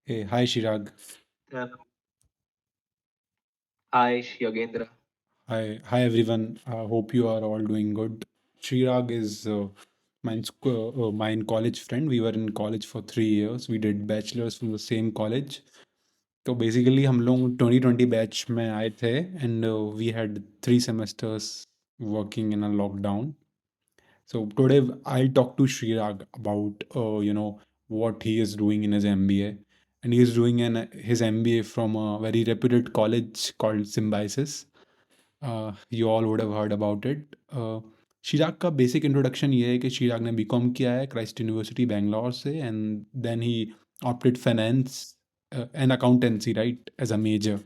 Hey, hi Shirag. Uh, Hi, Yogendra. Hi everyone. Hope you are all doing good. Shirag is my college friend. We were in college for 3 years. We did bachelors from the same college. तो basically हम लोग 2020 batch में आए थे and we had 3 semesters working in a lockdown. So today I'll talk to Shirag about what he is doing in his MBA, and he is doing his MBA from a very reputed college called Symbiosis. You all would have heard about it. शिराग का basic introduction ये है कि शिराग ने BCom किया है Christ University Bangalore से and then he opted finance and accountancy right as a major.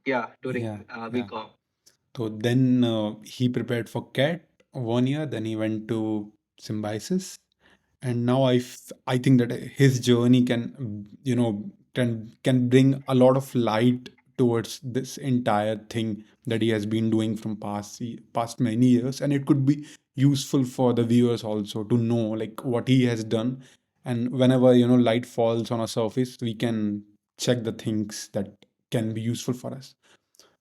Yeah, Yeah, during yeah. BCom. So then he prepared for CAT 1 year. Then he went to Symbiosis, and now I think that his journey can can bring a lot of light towards this entire thing that he has been doing from past many years, and it could be useful for the viewers also to know like what he has done, and whenever light falls on a surface, we can check the things that can be useful for us.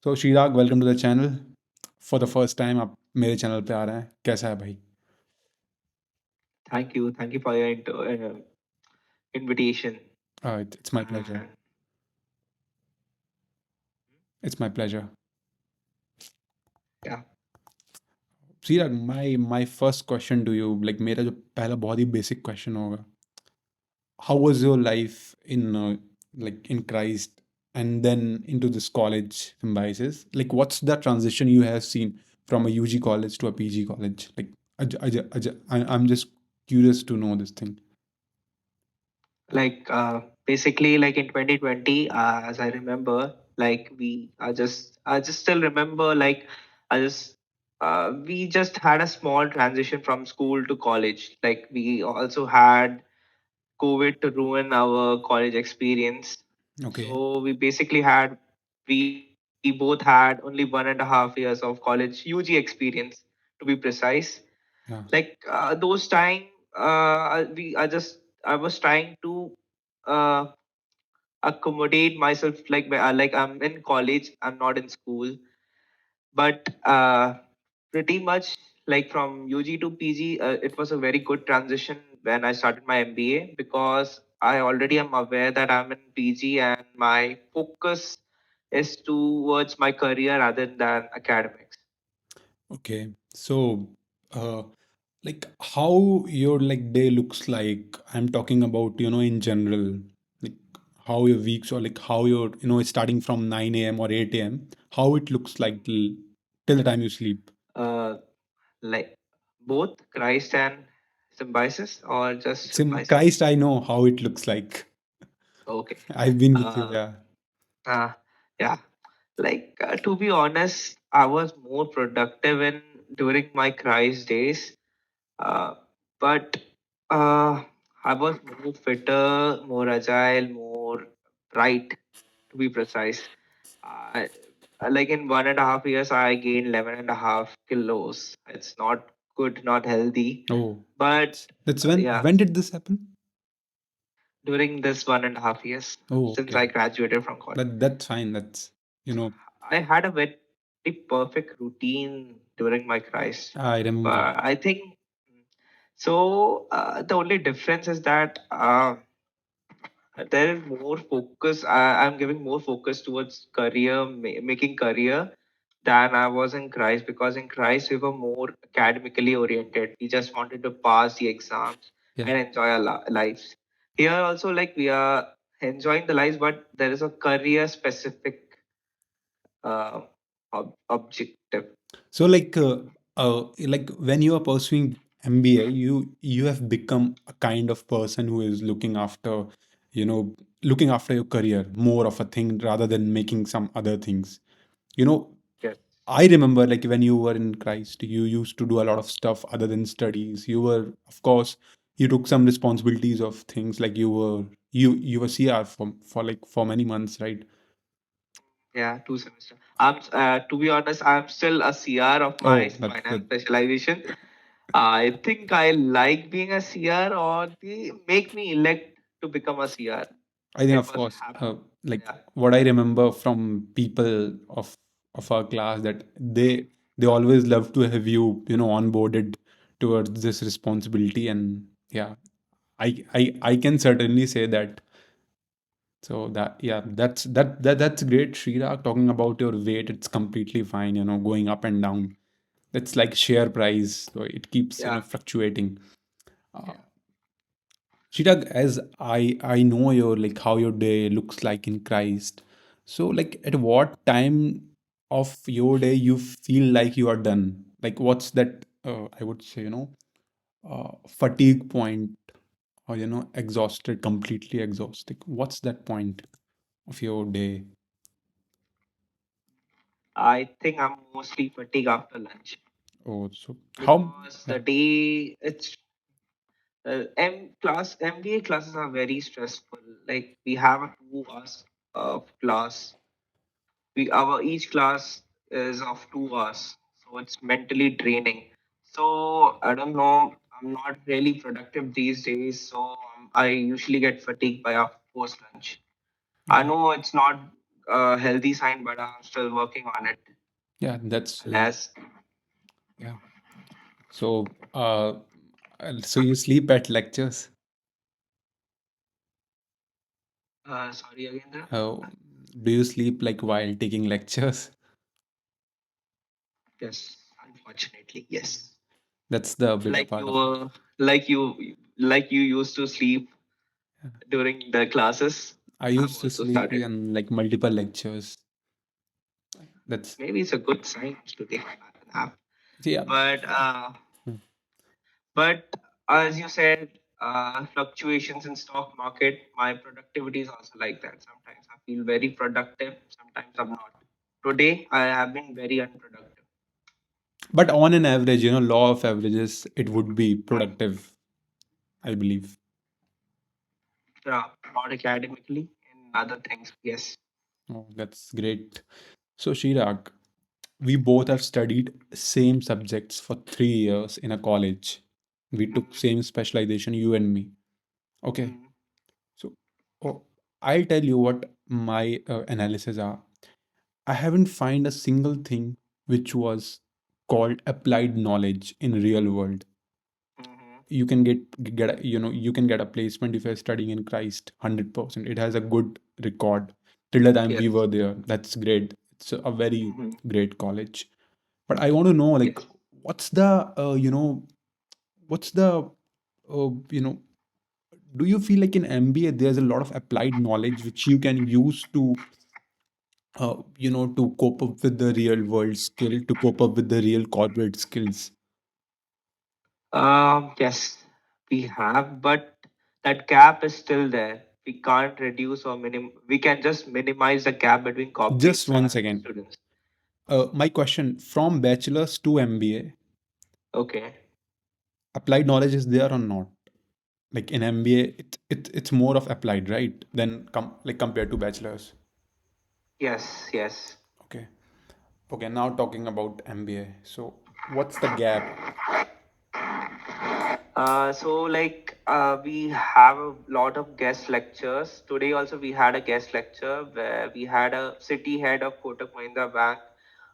तो शीराग welcome to the channel. For the first time आप मेरे channel पे आ रहे हैं. कैसा है भाई? Thank you. Thank you for your invitation. It's my pleasure. And It's my pleasure. yeah, शीराग, my first question to you, like मेरा जो पहला बहुत ही basic question होगा. How was your life in like in Christ and then into this college symbiosis? Like what's the transition you have seen from a UG college to a PG college? Like I'm just curious to know this thing. like basically like in 2020, as I remember, like I just still remember like I just we just had a small transition from school to college. Like we also had COVID to ruin our college experience. Okay. So we both had only 1.5 years of college UG experience to be precise. Yeah. Like those time, I was trying to uh, accommodate myself. Like I'm in college, I'm not in school, but pretty much like from UG to PG, it was a very good transition when I started my MBA because I already am aware that I'm in PG and my focus is towards my career rather than academics. Okay. So, like how your like day looks like. I'm talking about, in general, like how your weeks or like how you're, starting from 9 a.m. or 8 a.m., how it looks like till the time you sleep. Uh, like both Christ and Symbiosis or just Symbiosis? Christ, I know how it looks like. Okay. I've been with you, Uh, yeah. uh, yeah. Like to be honest, I was more productive in during my Christ days. Uh, but I was more fitter, more agile, more bright to be precise. I, like in 1.5 years, I gained 11.5 kilos. It's not good, not healthy. Oh, But that's when yeah, when did this happen? during this 1.5 years Oh, since okay. I graduated from college. That's fine. That's, you know, I had a very perfect routine during my Christ. I remember. But I think so. The only difference is that there is more focus. I'm giving more focus towards making career than I was in Christ because in Christ we were more academically oriented. We just wanted to pass the exams Yeah. and enjoy our lives. Here also, like we are enjoying the lives, but there is a career specific uh, objective. So like when you are pursuing MBA, you have become a kind of person who is you know, looking after your career more of a thing rather than making some other things. You know, Yes. I remember like when you were in Christ, you used to do a lot of stuff other than studies. You were, of course, you took some responsibilities of things like you were CR for many months, right? Yeah, 2 semester. To be honest, I'm still a CR of my Oh, that finance specialization. I think I like being a CR or they make me elect to become a CR. I think, It of was course, happening. like Yeah, what I remember from people of our class, that they always love to have you, onboarded towards this responsibility. And yeah, I can certainly say that. So that, yeah, that's great, Shrira. Talking about your weight, it's completely fine, going up and down. That's like share price, so it keeps, yeah, fluctuating. Uh, yeah. Chirag, as I know your, like, how your day looks like in Christ. So, like, at what time of your day you feel like you are done? Like, what's that? I would say, fatigue point, or exhausted, completely exhausted. What's that point of your day? I think I'm mostly fatigued after lunch Oh, so how? because Yeah, the day it's MBA classes are very stressful. Like we have a 2 hours of class. We our each class is of 2 hours, so it's mentally draining. So I don't know. I'm not really productive these days, so I usually get fatigued by after post lunch. I yeah, know it's not a healthy sign, but I'm still working on it. yeah. That's Alas, yeah. So, so you sleep at lectures? sorry again, there. How do you sleep like while taking lectures? Yes, unfortunately, yes. That's the bitter Like part you of it. were, like you used to sleep during the classes. I I've used to also sleep started. in like multiple lectures. That's Maybe it's a good sign to take a nap. yeah. But Hmm. but as you said, fluctuations in stock market, my productivity is also like that. Sometimes I feel very productive, sometimes I'm not. Today I have been very unproductive. But on an average, law of averages, it would be Yeah, productive, I believe. yeah, not academically, in other things. Yes. Oh, that's great. So, Shirag, we both have studied same subjects for 3 years in a college. We took Mhm. same specialization, you and me. Okay. Mhm. So, oh, I'll tell you what my analysis are. I haven't find a single thing which was called applied knowledge in real world. Mhm. You can get you can get a placement if you're studying in Christ 100%. It has a good record. Till the time we Yes. were there, that's great. It's a very Mhm. great college. But I want to know, like, Yes. what's the what's the you know do you feel like in MBA there's a lot of applied knowledge which you can use to to cope up with the real world skill, to cope up with the real corporate skills? Yes, we have, but that gap is still there. We can't reduce or we can just minimize the gap between Just corporates one and second. students. My question, from bachelor's to MBA, Okay. applied knowledge is there or not? Like in MBA, it's more of applied, right? Than like compared to bachelor's. Yes, yes. Okay. Okay, now talking about MBA. So what's the gap? We have a lot of guest lectures. Today also we had a guest lecture where we had a city head of Kotak Mahindra Bank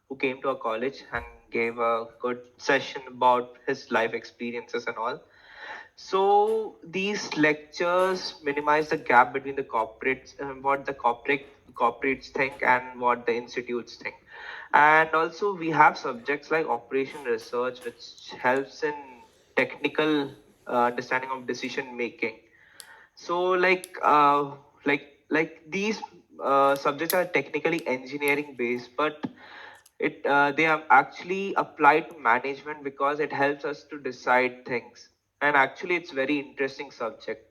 who came to our college and gave a good session about his life experiences and all. So these lectures minimize the gap between the corporates, what the corporates think and what the institutes think. And also we have subjects like operation research, which helps in technical understanding of decision making. So like these subjects are technically engineering based, but it they are actually applied to management because it helps us to decide things. And actually, it's very interesting subject.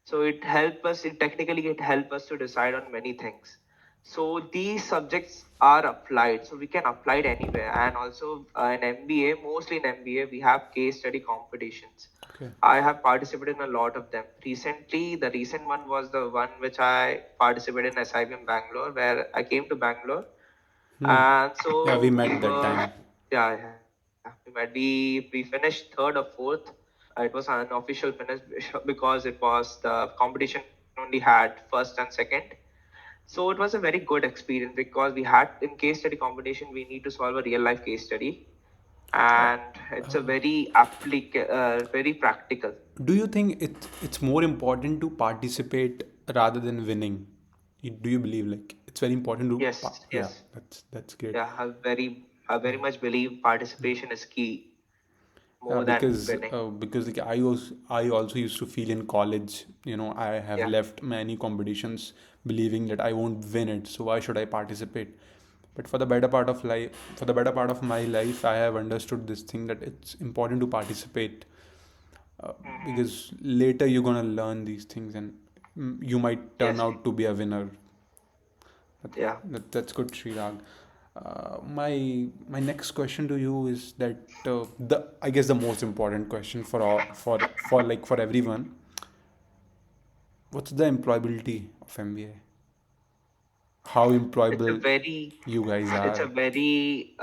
So it technically it help us to decide on many things. So these subjects are applied, so we can apply it anywhere. And also in MBA, mostly in MBA, we have case study competitions. Okay. I have participated in a lot of them. Recently, the recent one was the one which I participated in SIBM Bangalore, where I came to Bangalore, Hmm. and Yeah, we so we met that were, time. yeah, we finished third or fourth. It was an unofficial finish because it was the competition only had first and second. So it was a very good experience because we had in case study competition we need to solve a real life case study, Uh, and it's a very practical. do you think it's more important to participate rather than winning? Do you believe like it's very important to Yes, yeah, yes, that's great. yeah. I very much believe participation is key Yeah, more than winning. because like I also used to feel in college, I have Yeah. left many competitions believing that I won't win it, so why should I participate? But for the better part of my life, I have understood this thing that it's important to participate, Hmm. because later you're gonna learn these things, and you might turn Yes. out to be a winner. Yeah. That's good, Srirag. My next question to you is that the I guess the most important question for all, for everyone. What's the employability of MBA? How It's a employable very you guys it's a are? very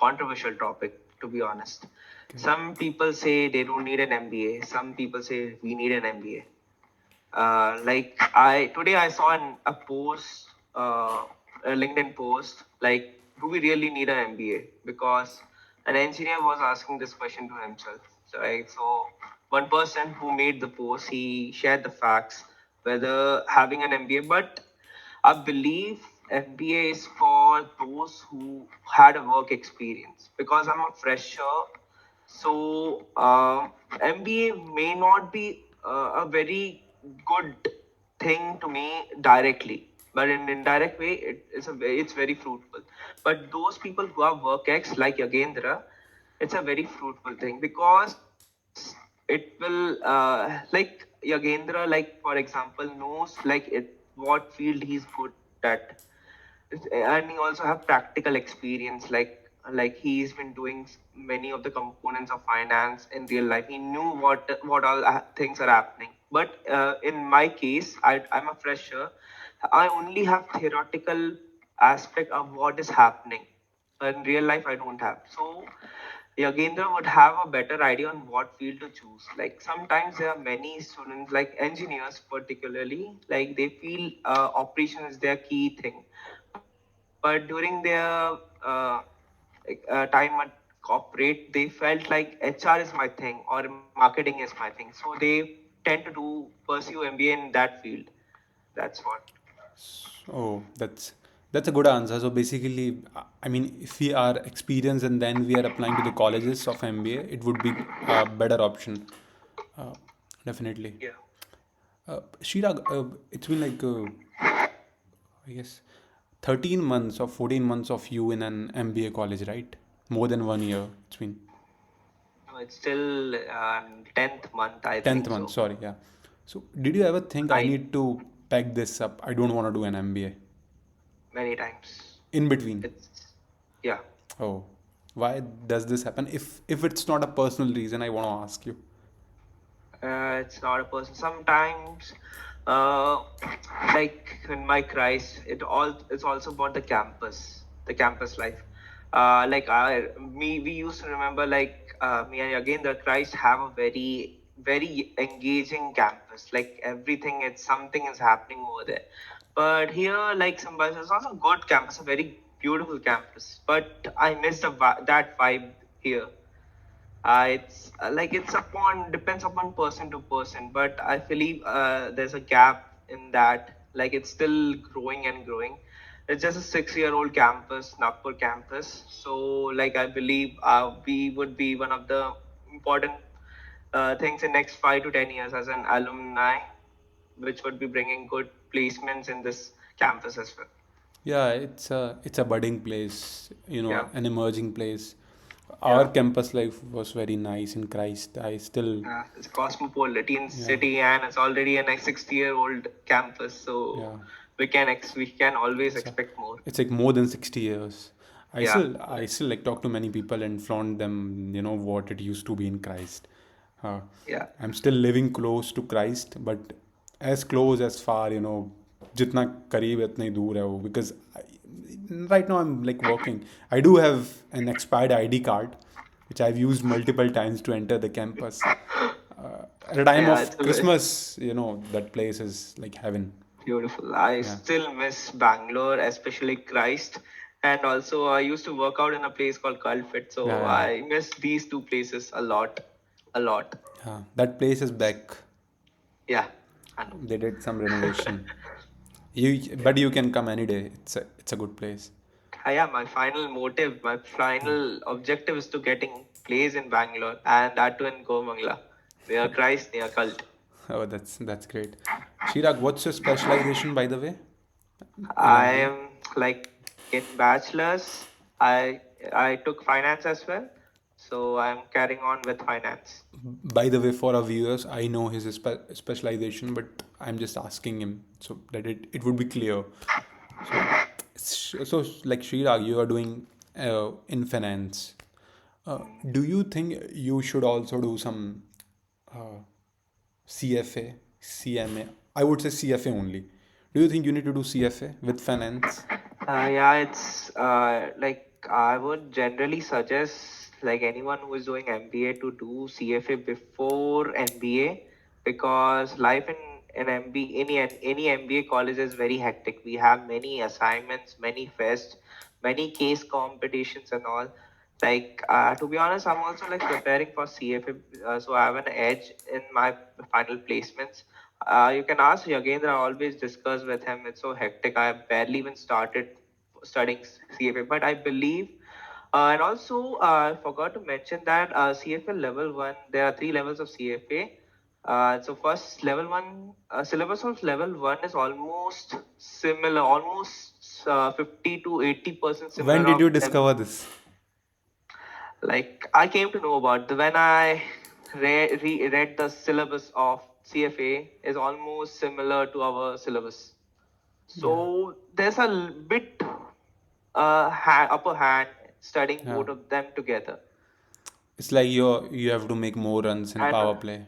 controversial topic, to be honest. Okay. Some people say they don't need an MBA. Some people say we need an MBA. Like I today I saw a post, a LinkedIn post, like, do we really need an MBA? Because an engineer was asking this question to himself. So, right? So one person who made the post, he shared the facts whether having an MBA, but I believe MBA is for those who had a work experience. Because I'm a fresher, so MBA may not be a very good thing to me directly, but in indirect way, it's very fruitful. But those people who have work ex like Yagendra, it's a very fruitful thing because it will like Yagendra, like for example, knows like it what field he's good at, and he also have practical experience, like he's been doing many of the components of finance in real life. He knew what all things are happening. But in my case, I'm a fresher. I only have theoretical aspect of what is happening. In real life I don't have. So Yagendra would have a better idea on what field to choose. Like sometimes there are many students, like engineers particularly, like they feel operation is their key thing. But during their time at corporate, they felt like HR is my thing or marketing is my thing. So they tend to pursue MBA in that field. That's what. Oh, that's a good answer. So basically, I mean, if we are experienced and then we are applying to the colleges of MBA, it would be a better option. Uh, Definitely. Yeah. Shirag, it's been like I guess 13 months or 14 months of you in an MBA college, right? More than 1 year. It's been No, it's still 10th month, I 10th think month, so. sorry, yeah. So, did you ever think I I need to pack this up? I don't want to do an MBA Many times. in between. It's Yeah. Oh, why does this happen? If it's not a personal reason, I want to ask you. It's not a person. Sometimes, uh, like in my Christ, it's also about the campus life. We used to remember like me and again the Christ have a very engaging campus. Like everything, it's something is happening over there. But here, like Symbiosis is also a good campus, a very beautiful campus. But I miss that vibe here. It's like it's upon depends upon person to person, but I believe there's a gap in that. Like it's still growing and growing. It's just a 6-year-old campus, Nagpur campus. So like I believe we would be one of the important things in next 5 to 10 years as an alumni, which would be bringing good placements in this campus as well. Yeah, it's a budding place, Yeah, an emerging place. Our yeah. campus life was very nice in Christ. I still, It's a cosmopolitan yeah, city, and it's already a 60-year-old campus. yeah. So we can always It's a, expect more. it's like more than 60 years. I Yeah, still I still like talk to many people and flaunt them, what it used to be in Christ. Uh, yeah, I'm still living close to Christ, but as close as far, जितना करीब है उतना ही दूर है वो, because right now I'm like working. I do have an expired ID card, which I've used multiple times to enter the campus. At the time Yeah, of Christmas, that place is like heaven. beautiful. I Yeah. still miss Bangalore, especially Christ. And also, I used to work out in a place called Culfit, so Yeah, I miss these two places a lot. A lot. yeah. That place is back. Yeah, I know. They did some renovation. But you can come any day. It's a good place. Yeah, my final motive, my final objective is to getting place in Bangalore and that too in Komangla, near Christ, near Cult. Oh, that's great. Shirag, what's your specialization, by the way, in I MBA? am like in bachelor's. I took finance as well, so I'm carrying on with finance. By the way, for our viewers, I know his specialization, but I'm just asking him so that it would be clear. So, like Shirag, you are doing in finance. Do you think you should also do some uh, CFA, CMA? I would say CFA only. Do you think you need to do CFA with finance? Yeah, it's like I would generally suggest like anyone who is doing MBA to do CFA before MBA because life in MBA any MBA college is very hectic. We have many assignments, many fests, many case competitions and all. Like to be honest, I'm also like preparing for CFA, so I have an edge in my final placements. You can ask Yagendra. I always discuss with him. It's so hectic. I barely even started studying CFA, but I believe. And also, I forgot to mention that CFA level one. There are three levels of CFA. So first level one syllabus of level one is almost similar, almost 50 to 80% When similar did of you them. discover this? Like I came to know about when I read the syllabus of CFA is almost similar to our syllabus. Yeah, So there's a bit upper hand studying yeah. both of them together. It's like you have to make more runs in And power play.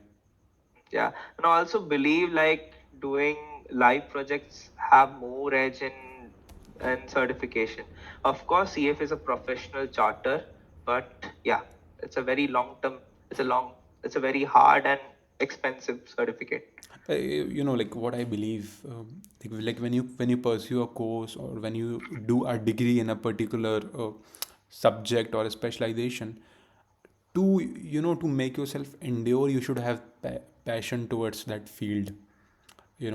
yeah, and I also believe like doing live projects have more edge in certification. Of course, CF is a professional charter, but yeah, it's a very long term. It's a long. It's a very hard and expensive certificate. Like what I believe, like when you pursue a course or when you do a degree in a particular subject or a specialization, to make yourself endure, you should have passion towards that field. The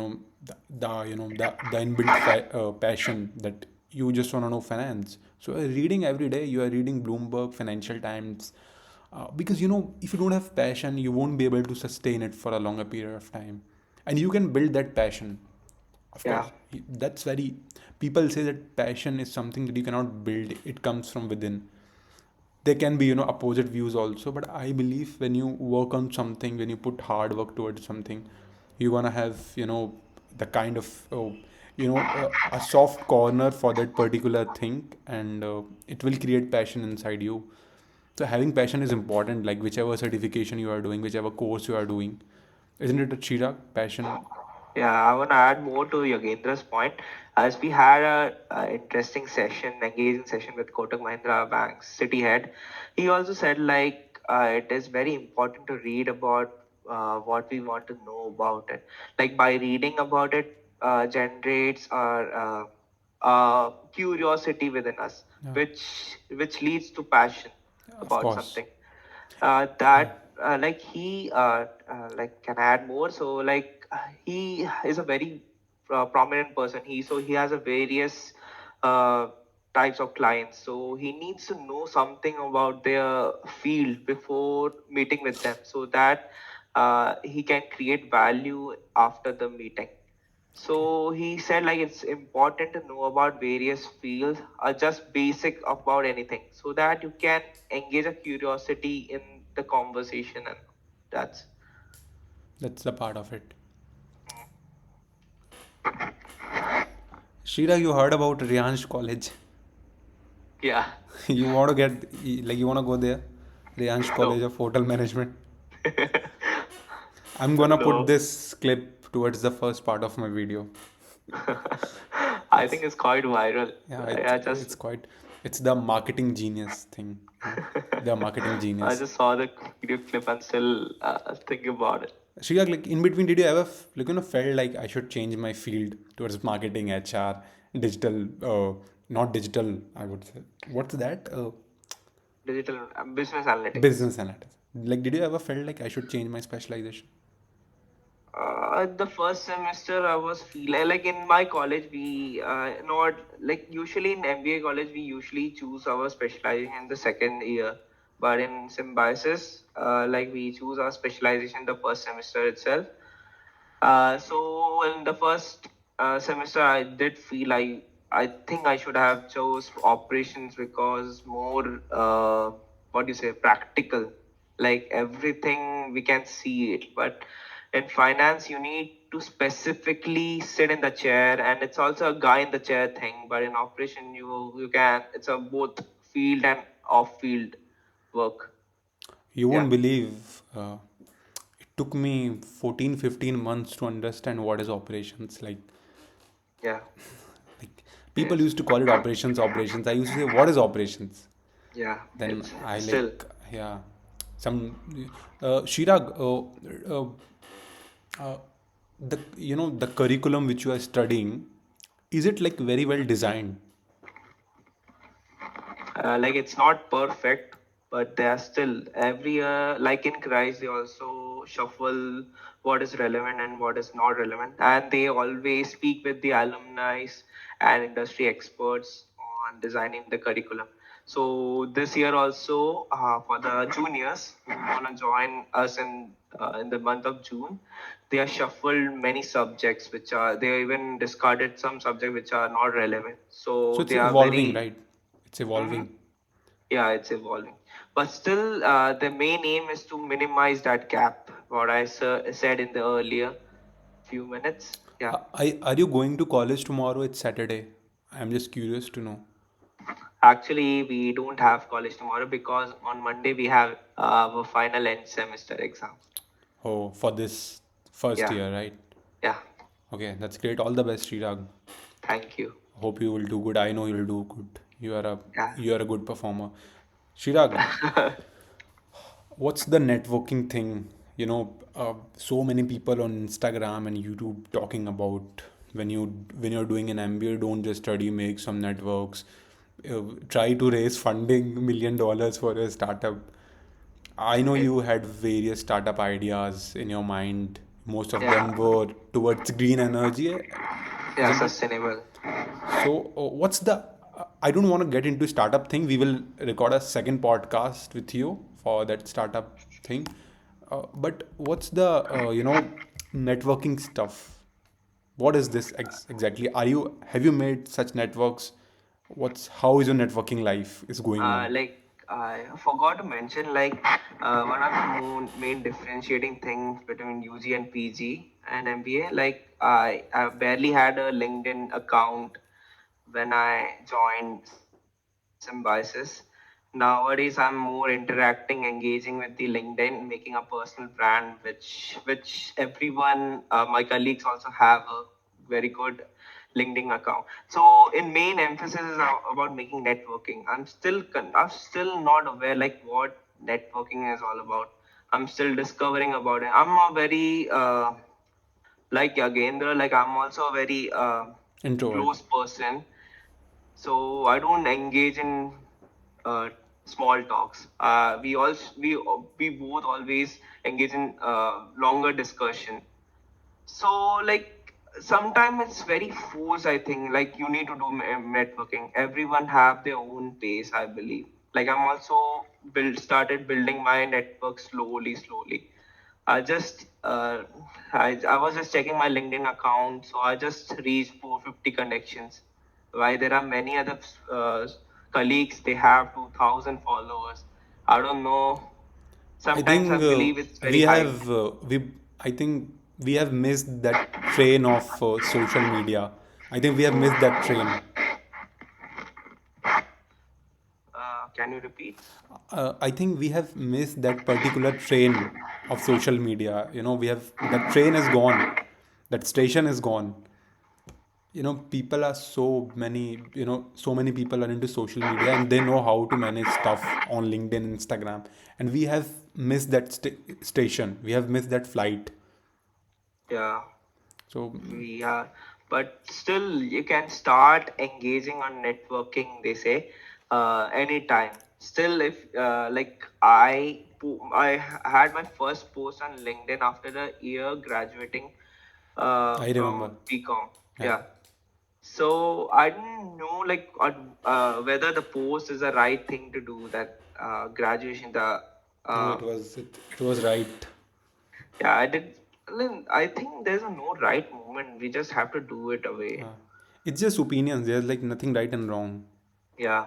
inbuilt passion that you just want to know finance. So reading every day, you are reading Bloomberg, Financial Times, because if you don't have passion, you won't be able to sustain it for a longer period of time, and you can build that passion. Of Yeah, course, that's very. People say that passion is something that you cannot build; it comes from within. There can be opposite views also, but I believe when you work on something, when you put hard work towards something, you're gonna have the kind of a soft corner for that particular thing, and it will create passion inside you. So having passion is important, like whichever certification you are doing, whichever course you are doing, isn't it, a Chirag? Passion. yeah. I want to add more to Yogendra's point. As we had a interesting session, engaging session with Kotak Mahindra Bank's city head, he also said like it is very important to read about what we want to know about it. Like by reading about it, generates our curiosity within us, Yeah, which leads to passion of about course. something. That like he like can add more. So like he is a very prominent person. He has a various uh, types of clients. So he needs to know something about their field before meeting with them, so that he can create value after the meeting. So he said like it's important to know about various fields, just basic about anything, so that you can engage a curiosity in the conversation, and that's That's the part of it. Shira, you heard about Riyansh College? yeah. You want to you want to go there? Riyansh No. College of Hotel Management. I'm gonna put No. this clip towards the first part of my video. I It's think it's quite viral. yeah, Yeah, it's just quite. It's the marketing genius thing, the marketing I genius. just saw the video clip and still thinking about it. Shriya, like in between, did you ever felt like I should change my field towards marketing, HR, digital, not digital, I would say. What's that? Digital business analytics. Business analytics. Like, did you ever felt like I should change my specialization? The first semester I was feeling like in my college we not like usually in MBA college we usually choose our specialization in the second year, but in Symbiosis like we choose our specialization the first semester itself. So in the first semester, I did feel I think I should have chose operations because more what do you say practical. Like everything we can see it, but in finance you need to specifically sit in the chair, and it's also a guy in the chair thing. But in operation you can it's a both field and off field work. You Yeah, won't believe it took me 14, 15 months to understand what is operations. yeah, Like people yes, used to call it operations, operations. I used to say, what is operations? yeah. Then It's I still. yeah, some Shirag, uh, the the curriculum which you are studying, is it like very well designed? Like it's not perfect, but they are still every year like in Christ they also shuffle what is relevant and what is not relevant, and they always speak with the alumni and industry experts on designing the curriculum. So this year also for the juniors who wanna join us in the month of June, they have shuffled many subjects which are they even discarded some subjects which are not relevant. So So it's they are evolving, very. right? It's Mhm. evolving. Yeah, it's evolving. But still, the main aim is to minimize that gap, what I said in the earlier few minutes. Yeah. Are you going to college tomorrow? It's Saturday. I'm just curious to know. Actually, we don't have college tomorrow because on Monday we have our final end semester exams. Oh, for this first Yeah. year, right? Yeah. Okay, that's great. All the best, Srirag. Thank you. Hope you will do good. I know you'll do good. Yeah. You are a good performer. Srirag, what's the networking thing? So many people on Instagram and YouTube talking about when you're doing an MBA, don't just study, make some networks. Try to raise funding $1 million for a startup. I know Okay. you had various startup ideas in your mind. Most of them Yeah. were towards green energy, Yeah. isn't it? Sustainable. So, what's the? I don't want to get into startup thing. We will record a second podcast with you for that startup thing. But what's the networking stuff? What is this exactly? Have you made such networks? What's How is your networking life is going on? Like I forgot to mention, like one of the main differentiating things between UG and PG and MBA. Like I barely had a LinkedIn account when I joined Symbiosis. Nowadays, I'm more interacting, engaging with the LinkedIn, making a personal brand, which everyone, my colleagues also have a very good LinkedIn account. So, in main emphasis is about making networking. I'm still not aware like what networking is all about. I'm still discovering about it. I'm a very like Yagendra, like I'm also a very Introvert. close person, so I don't engage in uh, small talks. We both always engage in longer discussion. So like sometimes it's very forced. I think like you need to do networking. Everyone have their own pace. I believe. Like I'm also started building my network slowly. I just I was just checking my LinkedIn account, so I just reached 450 connections. Why there are many other uh, colleagues, they have 2,000 followers. I don't know. I Sometimes I think believe it's very we hype. have we I think we have missed that train of social media. I think we have missed that train. Can you repeat? I think we have missed that particular train of social media. We have that train is gone. That station is gone. People are so many, so many people are into social media and they know how to manage stuff on LinkedIn, Instagram, and we have missed that station. We have missed that flight. Yeah. So We are, but still, you can start engaging on networking. They say, anytime. Still, if had my first post on LinkedIn after a year graduating I remember. from BCom. Yeah. Yeah. So I didn't know whether the post is the right thing to do. That graduation, the No, uh, it was right. yeah, I did. I think there's a no right moment. We just have to do it away. Uh, it's just opinions. There's like nothing right and wrong. Yeah.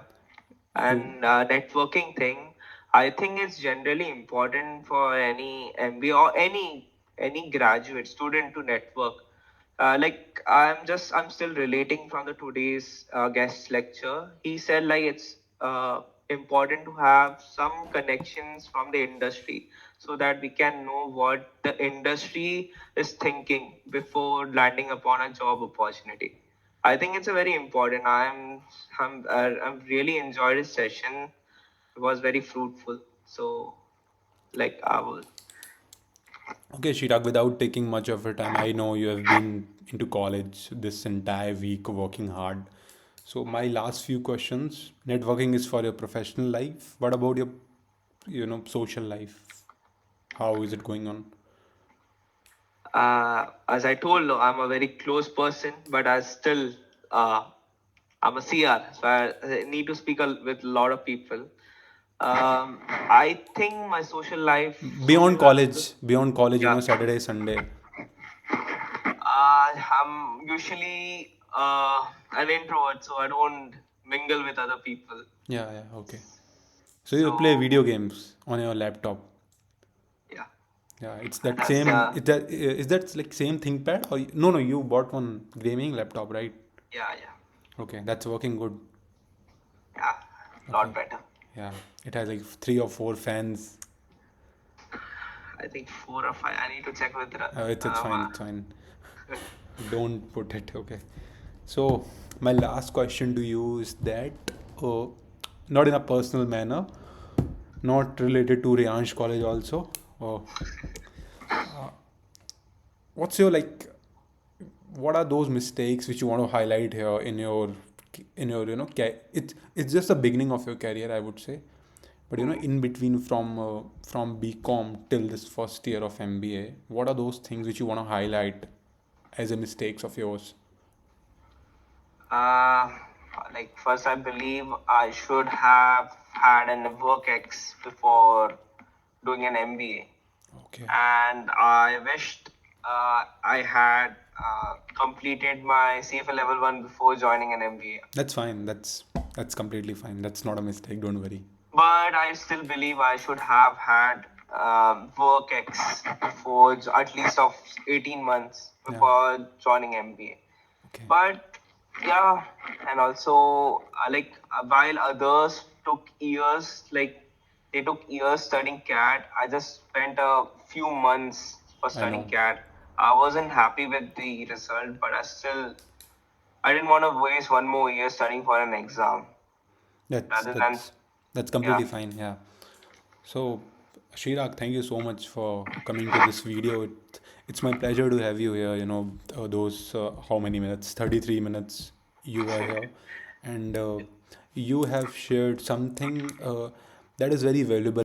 You And networking thing, I think it's generally important for any MBA or any graduate student to network. I'm still relating from the today's guest lecture. He said like it's important to have some connections from the industry so that we can know what the industry is thinking before landing upon a job opportunity. I think it's a very important. I'm really enjoyed this session. It was very fruitful. So like I will. Okay, Shirag, without taking much of your time, I know you have been into college this entire week working hard. So my last few questions, networking is for your professional life. What about your, social life? How is it going on? As I told, I'm a very close person, but uh, I'm a CR, so I need to speak with a lot of people. I think my social life is good. Beyond college, Yeah. Saturday, Sunday. I'm usually an introvert, so I don't mingle with other people. Yeah, yeah, okay. So you play So video games on your laptop. yeah, Yeah, it's that that's same. Is that like same ThinkPad or no? No, you bought one gaming laptop, right? yeah, yeah, Okay, that's working good. yeah, lot Okay, better. yeah, it has like 3 or 4 fans. I think 4 or 5. I need to check with It's fine. It's fine. Don't put it. Okay. So my last question to you is that, uh, not in a personal manner, not related to Riansh College also. Uh, what's your like? What are those mistakes which you want to highlight here in your it's just the beginning of your career, I would say, but Hmm. in between from BCom till this first year of MBA, what are those things which you want to highlight as a mistakes of yours? Uh, like first, I believe I should have had an work ex before doing an MBA, Okay, and I wished I had completed my CFA level 1 before joining an MBA. that's fine. That's completely fine. That's not a mistake, don't worry. But I still believe I should have had work ex before at least of 18 months Yeah, before joining MBA. okay. But yeah, and also while others took years, like they took years studying CAT, I just spent a few months for I studying know. CAT. I wasn't happy with the result, but I didn't want to waste one more year studying for an exam that's rather than that's that's yeah. completely fine. Yeah. So, Shirag, thank you so much for coming to this video. It's my pleasure to have you here. Those how many minutes? 33 minutes you were here, and you have shared something that is very valuable.